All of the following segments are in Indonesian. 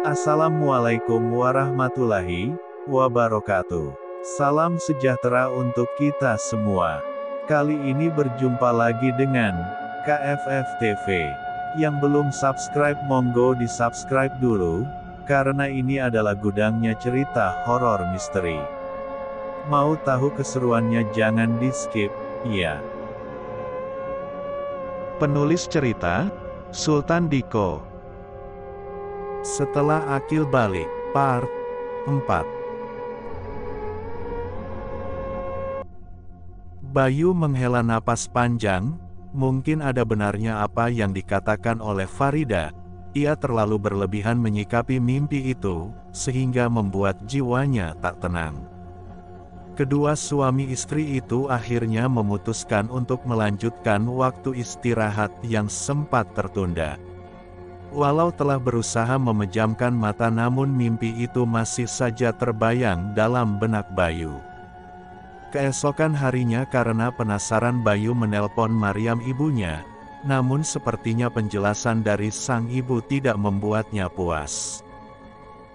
Assalamualaikum warahmatullahi wabarakatuh. Salam sejahtera untuk kita semua. Kali ini berjumpa lagi dengan KFF TV. Yang belum subscribe monggo di subscribe dulu, karena ini adalah gudangnya cerita horor misteri. Mau tahu keseruannya jangan di skip, ya. Penulis cerita, Sultan Diko. Setelah Akil balik, part 4. Bayu menghela napas panjang, mungkin ada benarnya apa yang dikatakan oleh Farida. Ia terlalu berlebihan menyikapi mimpi itu, sehingga membuat jiwanya tak tenang. Kedua suami istri itu akhirnya memutuskan untuk melanjutkan waktu istirahat yang sempat tertunda. Walau telah berusaha memejamkan mata namun mimpi itu masih saja terbayang dalam benak Bayu. Keesokan harinya karena penasaran Bayu menelpon Maryam ibunya, namun sepertinya penjelasan dari sang ibu tidak membuatnya puas.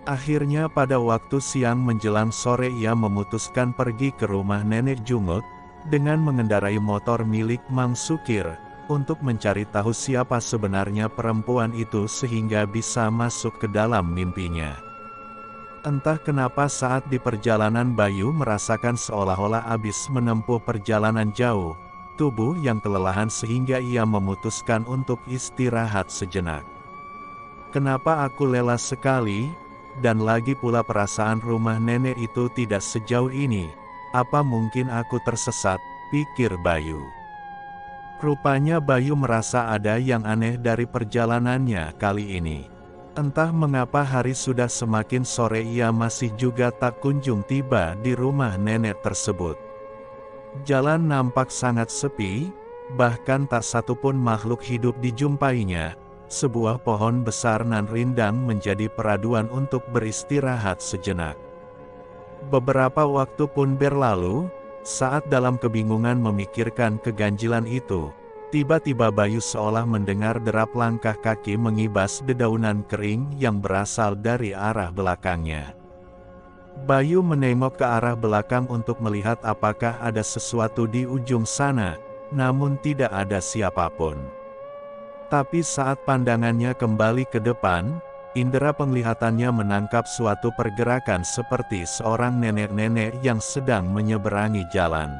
Akhirnya pada waktu siang menjelang sore ia memutuskan pergi ke rumah Nenek Jungut, dengan mengendarai motor milik Mang Sukir, untuk mencari tahu siapa sebenarnya perempuan itu sehingga bisa masuk ke dalam mimpinya. Entah kenapa saat di perjalanan Bayu merasakan seolah-olah habis menempuh perjalanan jauh, tubuh yang kelelahan sehingga ia memutuskan untuk istirahat sejenak. Kenapa aku lelah sekali, dan lagi pula perasaan rumah nenek itu tidak sejauh ini, apa mungkin aku tersesat, pikir Bayu. Rupanya Bayu merasa ada yang aneh dari perjalanannya kali ini. Entah mengapa hari sudah semakin sore ia masih juga tak kunjung tiba di rumah nenek tersebut. Jalan nampak sangat sepi, bahkan tak satupun makhluk hidup dijumpainya. Sebuah pohon besar nan rindang menjadi peraduan untuk beristirahat sejenak. Beberapa waktu pun berlalu. Saat dalam kebingungan memikirkan keganjilan itu, tiba-tiba Bayu seolah mendengar derap langkah kaki mengibas dedaunan kering yang berasal dari arah belakangnya. Bayu menengok ke arah belakang untuk melihat apakah ada sesuatu di ujung sana, namun tidak ada siapapun. Tapi saat pandangannya kembali ke depan, indera penglihatannya menangkap suatu pergerakan seperti seorang nenek-nenek yang sedang menyeberangi jalan.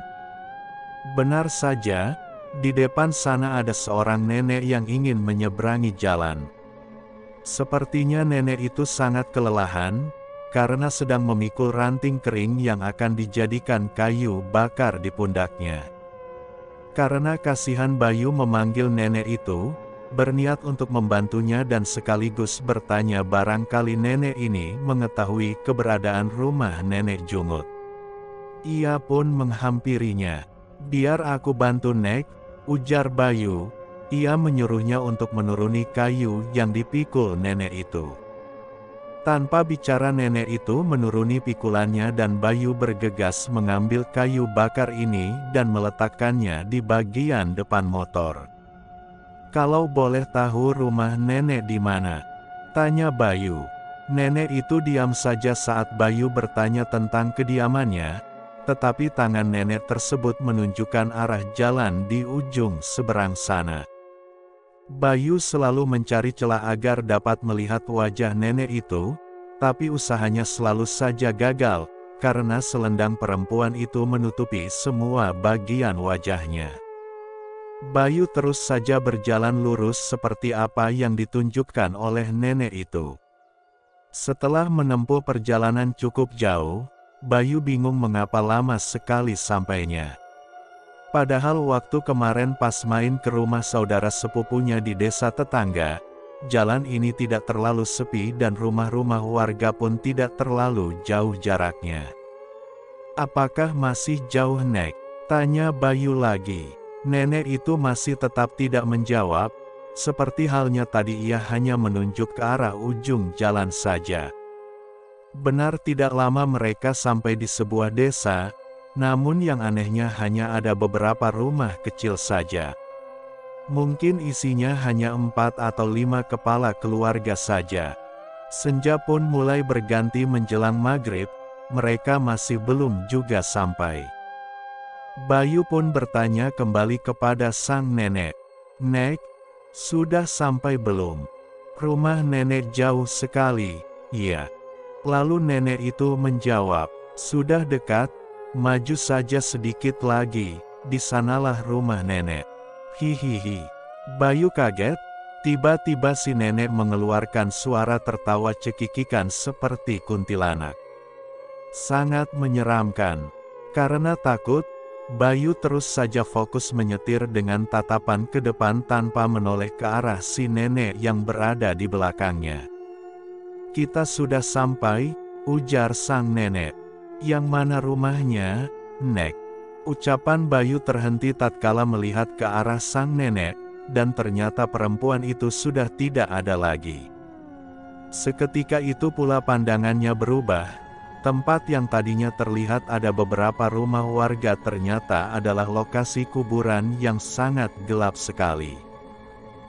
Benar saja, di depan sana ada seorang nenek yang ingin menyeberangi jalan. Sepertinya nenek itu sangat kelelahan, karena sedang memikul ranting kering yang akan dijadikan kayu bakar di pundaknya. Karena kasihan Bayu memanggil nenek itu, berniat untuk membantunya dan sekaligus bertanya barangkali nenek ini mengetahui keberadaan rumah Nenek Jungut. Ia pun menghampirinya. "Biar aku bantu Nek," ujar Bayu. Ia menyuruhnya untuk menuruni kayu yang dipikul nenek itu. Tanpa bicara nenek itu menuruni pikulannya dan Bayu bergegas mengambil kayu bakar ini dan meletakkannya di bagian depan motor. "Kalau boleh tahu rumah nenek di mana?" tanya Bayu. Nenek itu diam saja saat Bayu bertanya tentang kediamannya, tetapi tangan nenek tersebut menunjukkan arah jalan di ujung seberang sana. Bayu selalu mencari celah agar dapat melihat wajah nenek itu, tapi usahanya selalu saja gagal, karena selendang perempuan itu menutupi semua bagian wajahnya. Bayu terus saja berjalan lurus seperti apa yang ditunjukkan oleh nenek itu. Setelah menempuh perjalanan cukup jauh, Bayu bingung mengapa lama sekali sampainya. Padahal waktu kemarin pas main ke rumah saudara sepupunya di desa tetangga, jalan ini tidak terlalu sepi dan rumah-rumah warga pun tidak terlalu jauh jaraknya. "Apakah masih jauh Nek?" tanya Bayu lagi. Nenek itu masih tetap tidak menjawab, seperti halnya tadi ia hanya menunjuk ke arah ujung jalan saja. Benar tidak lama mereka sampai di sebuah desa, namun yang anehnya hanya ada beberapa rumah kecil saja. Mungkin isinya hanya 4 atau 5 kepala keluarga saja. Senja pun mulai berganti menjelang maghrib, mereka masih belum juga sampai. Bayu pun bertanya kembali kepada sang nenek. "Nek, sudah sampai belum? Rumah nenek jauh sekali." "Iya." Lalu nenek itu menjawab, "Sudah dekat, maju saja sedikit lagi, di sanalah rumah nenek." Hihihi. Bayu kaget. Tiba-tiba si nenek mengeluarkan suara tertawa cekikikan seperti kuntilanak. Sangat menyeramkan. Karena takut, Bayu terus saja fokus menyetir dengan tatapan ke depan tanpa menoleh ke arah si nenek yang berada di belakangnya. "Kita sudah sampai," ujar sang nenek. "Yang mana rumahnya, Nek?" Ucapan Bayu terhenti tatkala melihat ke arah sang nenek, dan ternyata perempuan itu sudah tidak ada lagi. Seketika itu pula pandangannya berubah. Tempat yang tadinya terlihat ada beberapa rumah warga ternyata adalah lokasi kuburan yang sangat gelap sekali.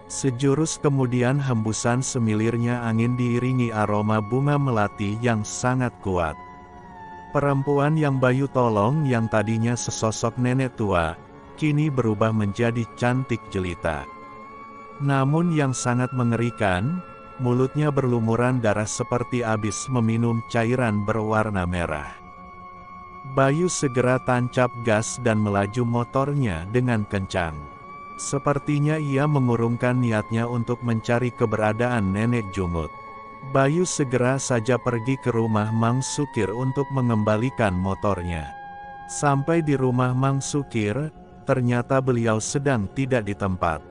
Sejurus kemudian hembusan semilirnya angin diiringi aroma bunga melati yang sangat kuat. Perempuan yang Bayu tolong yang tadinya sesosok nenek tua, kini berubah menjadi cantik jelita. Namun yang sangat mengerikan, mulutnya berlumuran darah seperti habis meminum cairan berwarna merah. Bayu segera tancap gas dan melaju motornya dengan kencang. Sepertinya ia mengurungkan niatnya untuk mencari keberadaan nenek Jungut. Bayu segera saja pergi ke rumah Mang Sukir untuk mengembalikan motornya. Sampai di rumah Mang Sukir, ternyata beliau sedang tidak di tempat.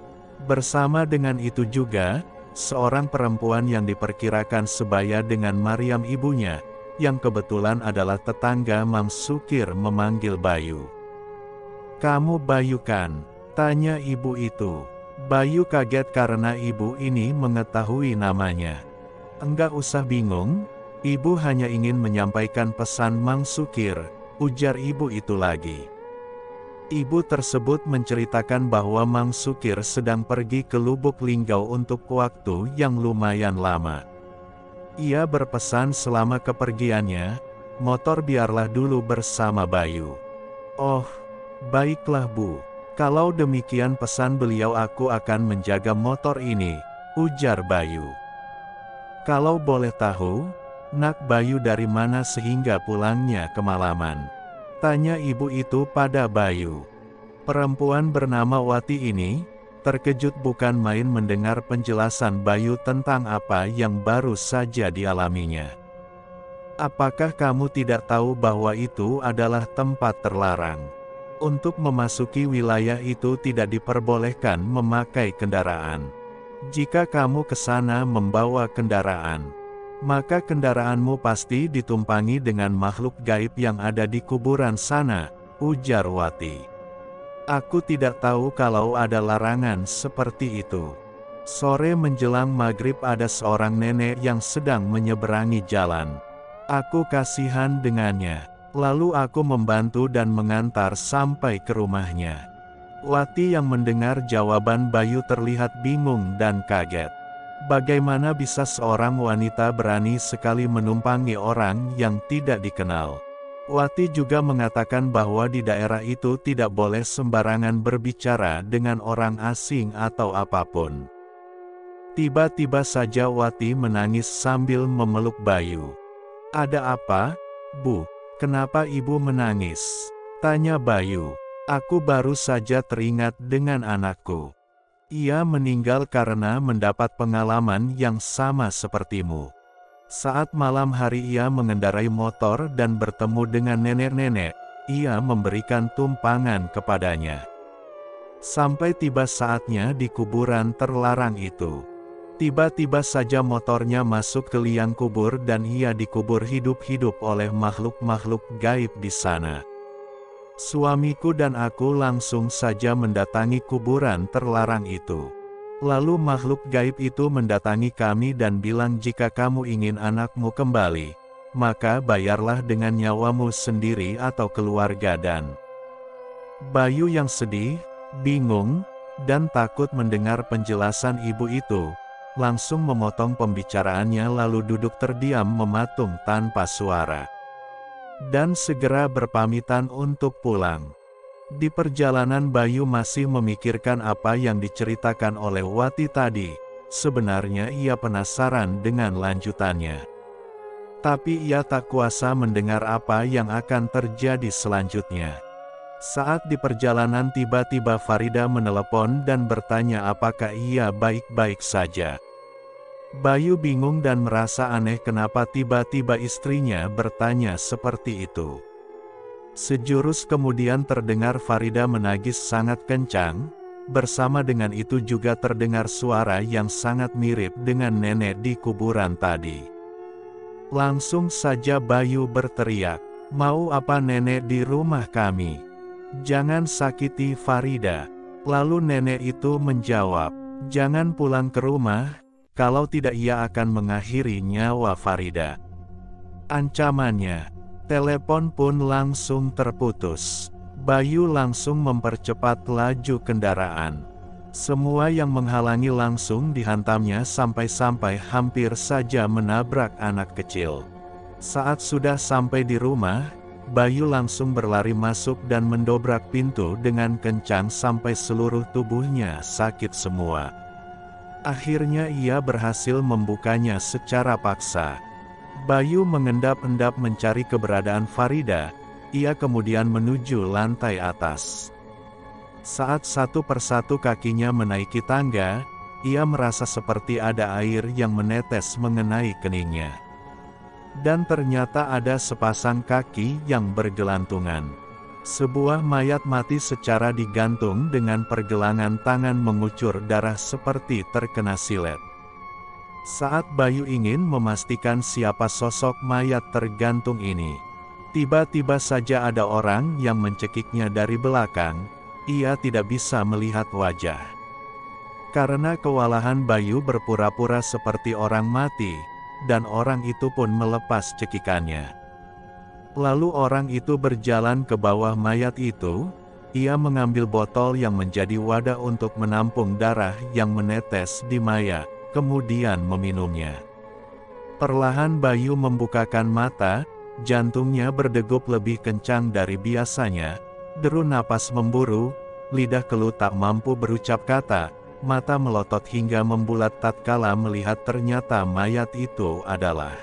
Bersama dengan itu juga, seorang perempuan yang diperkirakan sebaya dengan Mariam ibunya, yang kebetulan adalah tetangga Mang Sukir memanggil Bayu. "Kamu Bayu kan?" tanya ibu itu. Bayu kaget karena ibu ini mengetahui namanya. "Enggak usah bingung, ibu hanya ingin menyampaikan pesan Mang Sukir," ujar ibu itu lagi. Ibu tersebut menceritakan bahwa Mang Sukir sedang pergi ke Lubuk Linggau untuk waktu yang lumayan lama. Ia berpesan selama kepergiannya, motor biarlah dulu bersama Bayu. "Oh, baiklah Bu. Kalau demikian pesan beliau aku akan menjaga motor ini," ujar Bayu. "Kalau boleh tahu, Nak Bayu dari mana sehingga pulangnya kemalaman?" tanya ibu itu pada Bayu. Perempuan bernama Wati ini, terkejut bukan main mendengar penjelasan Bayu tentang apa yang baru saja dialaminya. "Apakah kamu tidak tahu bahwa itu adalah tempat terlarang? Untuk memasuki wilayah itu tidak diperbolehkan memakai kendaraan. Jika kamu ke sana membawa kendaraan, maka kendaraanmu pasti ditumpangi dengan makhluk gaib yang ada di kuburan sana," ujar Wati. "Aku tidak tahu kalau ada larangan seperti itu." Sore menjelang maghrib ada seorang nenek yang sedang menyeberangi jalan. Aku kasihan dengannya. Lalu aku membantu dan mengantar sampai ke rumahnya. Wati yang mendengar jawaban Bayu terlihat bingung dan kaget. Bagaimana bisa seorang wanita berani sekali menumpangi orang yang tidak dikenal? Wati juga mengatakan bahwa di daerah itu tidak boleh sembarangan berbicara dengan orang asing atau apapun. Tiba-tiba saja Wati menangis sambil memeluk Bayu. "Ada apa, Bu? Kenapa ibu menangis?" tanya Bayu. "Aku baru saja teringat dengan anakku. Ia meninggal karena mendapat pengalaman yang sama sepertimu. Saat malam hari ia mengendarai motor dan bertemu dengan nenek-nenek, ia memberikan tumpangan kepadanya. Sampai tiba saatnya di kuburan terlarang itu. Tiba-tiba saja motornya masuk ke liang kubur dan ia dikubur hidup-hidup oleh makhluk-makhluk gaib di sana. Suamiku dan aku langsung saja mendatangi kuburan terlarang itu. Lalu makhluk gaib itu mendatangi kami dan bilang jika kamu ingin anakmu kembali, maka bayarlah dengan nyawamu sendiri atau keluarga." Dan Bayu yang sedih, bingung, dan takut mendengar penjelasan ibu itu, langsung memotong pembicaraannya lalu duduk terdiam mematung tanpa suara. Dan segera berpamitan untuk pulang. Di perjalanan Bayu masih memikirkan apa yang diceritakan oleh Wati tadi. Sebenarnya ia penasaran dengan lanjutannya. Tapi ia tak kuasa mendengar apa yang akan terjadi selanjutnya. Saat di perjalanan tiba-tiba Farida menelepon dan bertanya apakah ia baik-baik saja. Bayu bingung dan merasa aneh kenapa tiba-tiba istrinya bertanya seperti itu. Sejurus kemudian terdengar Farida menangis sangat kencang, bersama dengan itu juga terdengar suara yang sangat mirip dengan nenek di kuburan tadi. Langsung saja Bayu berteriak, "Mau apa nenek di rumah kami? Jangan sakiti Farida." Lalu nenek itu menjawab, "Jangan pulang ke rumah, kalau tidak ia akan mengakhiri nyawa Farida." Ancamannya. Telepon pun langsung terputus. Bayu langsung mempercepat laju kendaraan. Semua yang menghalangi langsung dihantamnya sampai-sampai hampir saja menabrak anak kecil. Saat sudah sampai di rumah, Bayu langsung berlari masuk dan mendobrak pintu dengan kencang sampai seluruh tubuhnya sakit semua. Akhirnya ia berhasil membukanya secara paksa. Bayu mengendap-endap mencari keberadaan Farida, ia kemudian menuju lantai atas. Saat satu persatu kakinya menaiki tangga, ia merasa seperti ada air yang menetes mengenai keningnya. Dan ternyata ada sepasang kaki yang bergelantungan. Sebuah mayat mati secara digantung dengan pergelangan tangan mengucur darah seperti terkena silet. Saat Bayu ingin memastikan siapa sosok mayat tergantung ini, tiba-tiba saja ada orang yang mencekiknya dari belakang. Ia tidak bisa melihat wajah. Karena kewalahan Bayu berpura-pura seperti orang mati, dan orang itu pun melepas cekikannya. Lalu orang itu berjalan ke bawah mayat itu. Ia mengambil botol yang menjadi wadah untuk menampung darah yang menetes di mayat, kemudian meminumnya. Perlahan Bayu membukakan mata, jantungnya berdegup lebih kencang dari biasanya, deru napas memburu, lidah keluh tak mampu berucap kata, mata melotot hingga membulat tatkala melihat ternyata mayat itu adalah